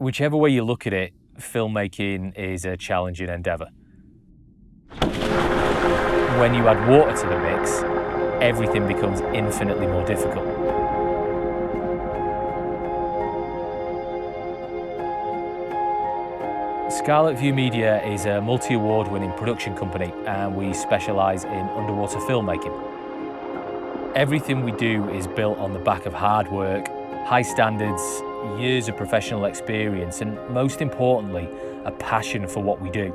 Whichever way you look at it, filmmaking is a challenging endeavour. When you add water to the mix, everything becomes infinitely more difficult. Scarlet View Media is a multi-award winning production company, and we specialise in underwater filmmaking. Everything we do is built on the back of hard work, high standards, years of professional experience, and most importantly, a passion for what we do.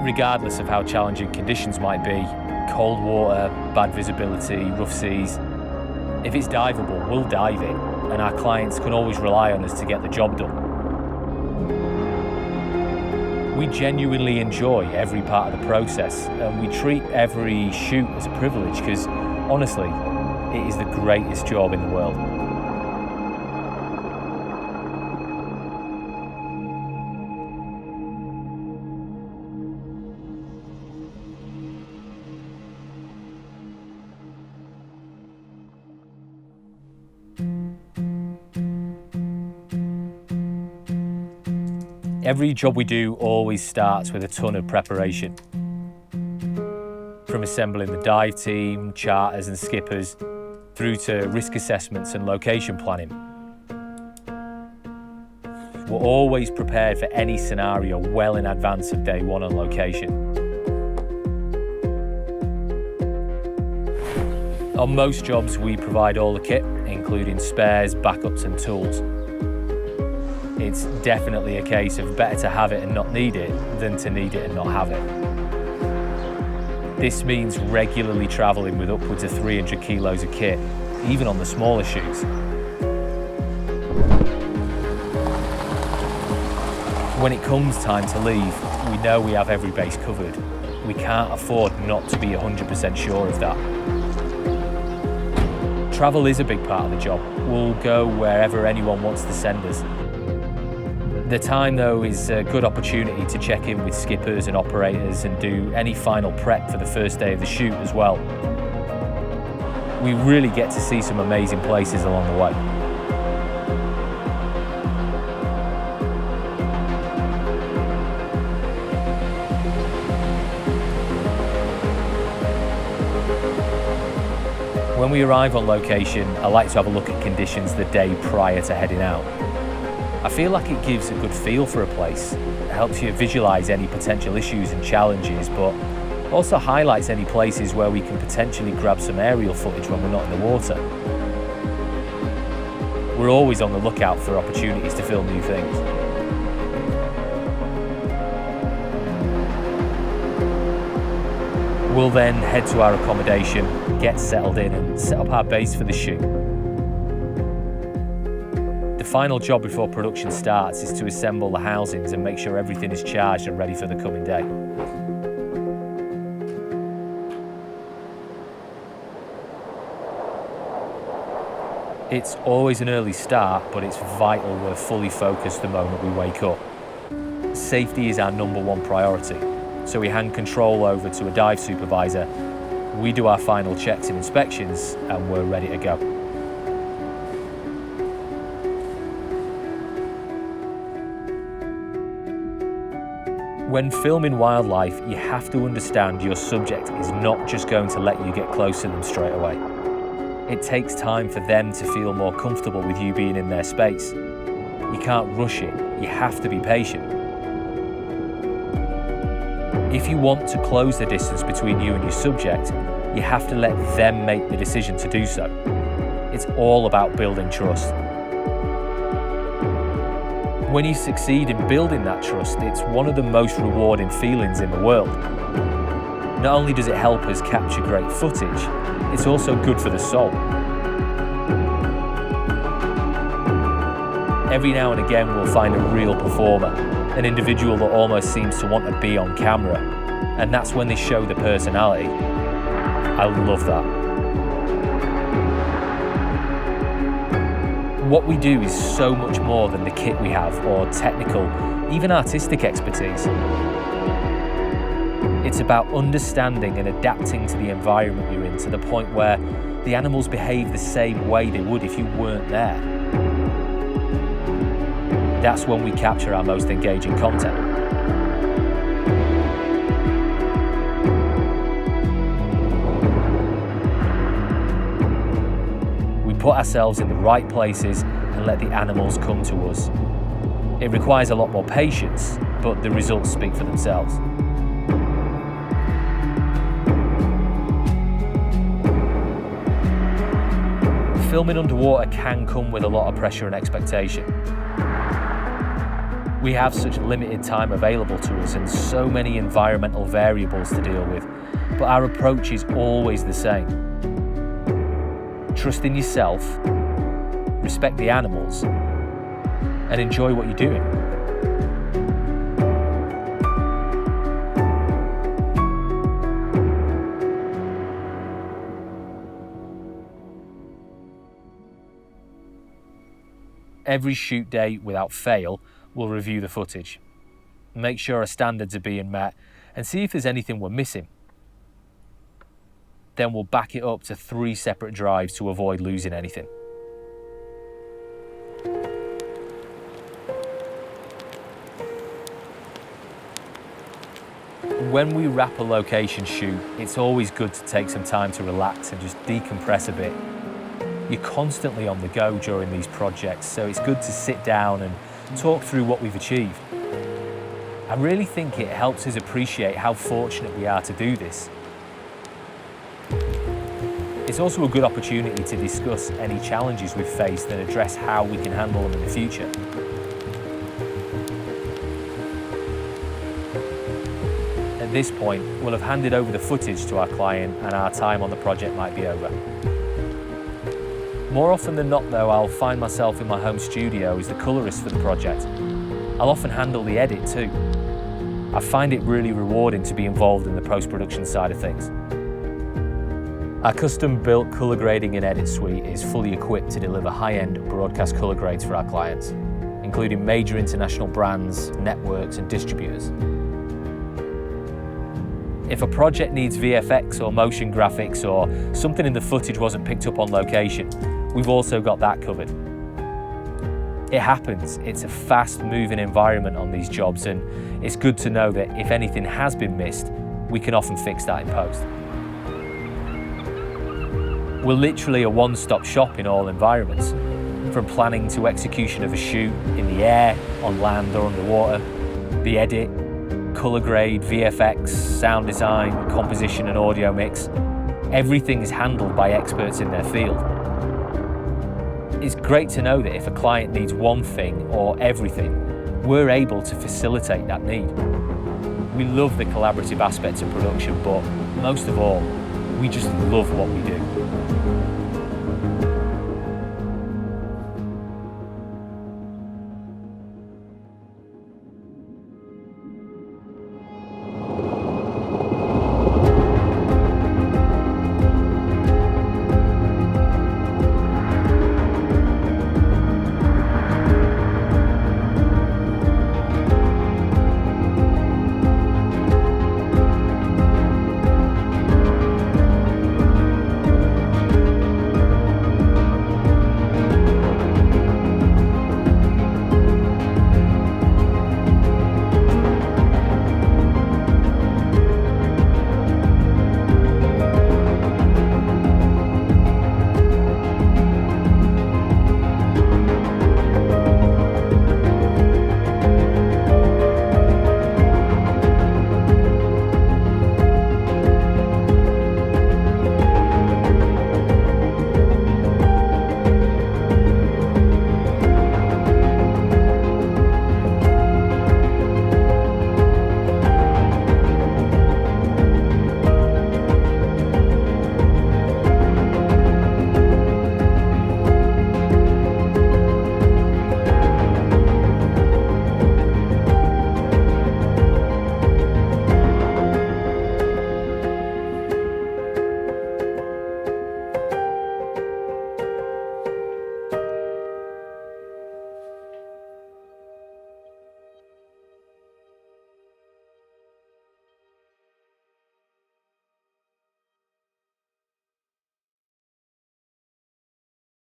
Regardless of how challenging conditions might be, cold water, bad visibility, rough seas, if it's diveable, we'll dive it, and our clients can always rely on us to get the job done. We genuinely enjoy every part of the process, and we treat every shoot as a privilege because, honestly, it is the greatest job in the world. Every job we do always starts with a ton of preparation. From assembling the dive team, charters and skippers, through to risk assessments and location planning. We're always prepared for any scenario well in advance of day one on location. On most jobs, we provide all the kit, including spares, backups and tools. It's definitely a case of better to have it and not need it than to need it and not have it. This means regularly travelling with upwards of 300 kilos of kit, even on the smaller shoots. When it comes time to leave, we know we have every base covered. We can't afford not to be 100% sure of that. Travel is a big part of the job. We'll go wherever anyone wants to send us. The time, though, is a good opportunity to check in with skippers and operators and do any final prep for the first day of the shoot as well. We really get to see some amazing places along the way. When we arrive on location, I like to have a look at conditions the day prior to heading out. I feel like it gives a good feel for a place. It helps you visualise any potential issues and challenges, but also highlights any places where we can potentially grab some aerial footage when we're not in the water. We're always on the lookout for opportunities to film new things. We'll then head to our accommodation, get settled in and set up our base for the shoot. The final job before production starts is to assemble the housings and make sure everything is charged and ready for the coming day. It's always an early start, but it's vital we're fully focused the moment we wake up. Safety is our #1 priority, so we hand control over to a dive supervisor, we do our final checks and inspections, and we're ready to go. When filming wildlife, you have to understand your subject is not just going to let you get close to them straight away. It takes time for them to feel more comfortable with you being in their space. You can't rush it, you have to be patient. If you want to close the distance between you and your subject, you have to let them make the decision to do so. It's all about building trust. When you succeed in building that trust, it's one of the most rewarding feelings in the world. Not only does it help us capture great footage, it's also good for the soul. Every now and again we'll find a real performer, an individual that almost seems to want to be on camera, and that's when they show the personality. I love that. What we do is so much more than the kit we have or technical, even artistic expertise. It's about understanding and adapting to the environment you're in to the point where the animals behave the same way they would if you weren't there. That's when we capture our most engaging content. We put ourselves in the right places and let the animals come to us. It requires a lot more patience, but the results speak for themselves. Filming underwater can come with a lot of pressure and expectation. We have such limited time available to us and so many environmental variables to deal with, but our approach is always the same. Trust in yourself, respect the animals, and enjoy what you're doing. Every shoot day, without fail, we'll review the footage, make sure our standards are being met, and see if there's anything we're missing. Then we'll back it up to 3 separate drives to avoid losing anything. When we wrap a location shoot, it's always good to take some time to relax and just decompress a bit. You're constantly on the go during these projects, so it's good to sit down and talk through what we've achieved. I really think it helps us appreciate how fortunate we are to do this. It's also a good opportunity to discuss any challenges we've faced and address how we can handle them in the future. At this point, we'll have handed over the footage to our client and our time on the project might be over. More often than not though, I'll find myself in my home studio as the colourist for the project. I'll often handle the edit too. I find it really rewarding to be involved in the post-production side of things. Our custom-built colour grading and edit suite is fully equipped to deliver high-end broadcast colour grades for our clients, including major international brands, networks and distributors. If a project needs VFX or motion graphics or something in the footage wasn't picked up on location, we've also got that covered. It happens, it's a fast-moving environment on these jobs, and it's good to know that if anything has been missed, we can often fix that in post. We're literally a one-stop shop in all environments, from planning to execution of a shoot in the air, on land or underwater, the edit, colour grade, VFX, sound design, composition and audio mix. Everything is handled by experts in their field. It's great to know that if a client needs one thing or everything, we're able to facilitate that need. We love the collaborative aspects of production, but most of all, we just love what we do.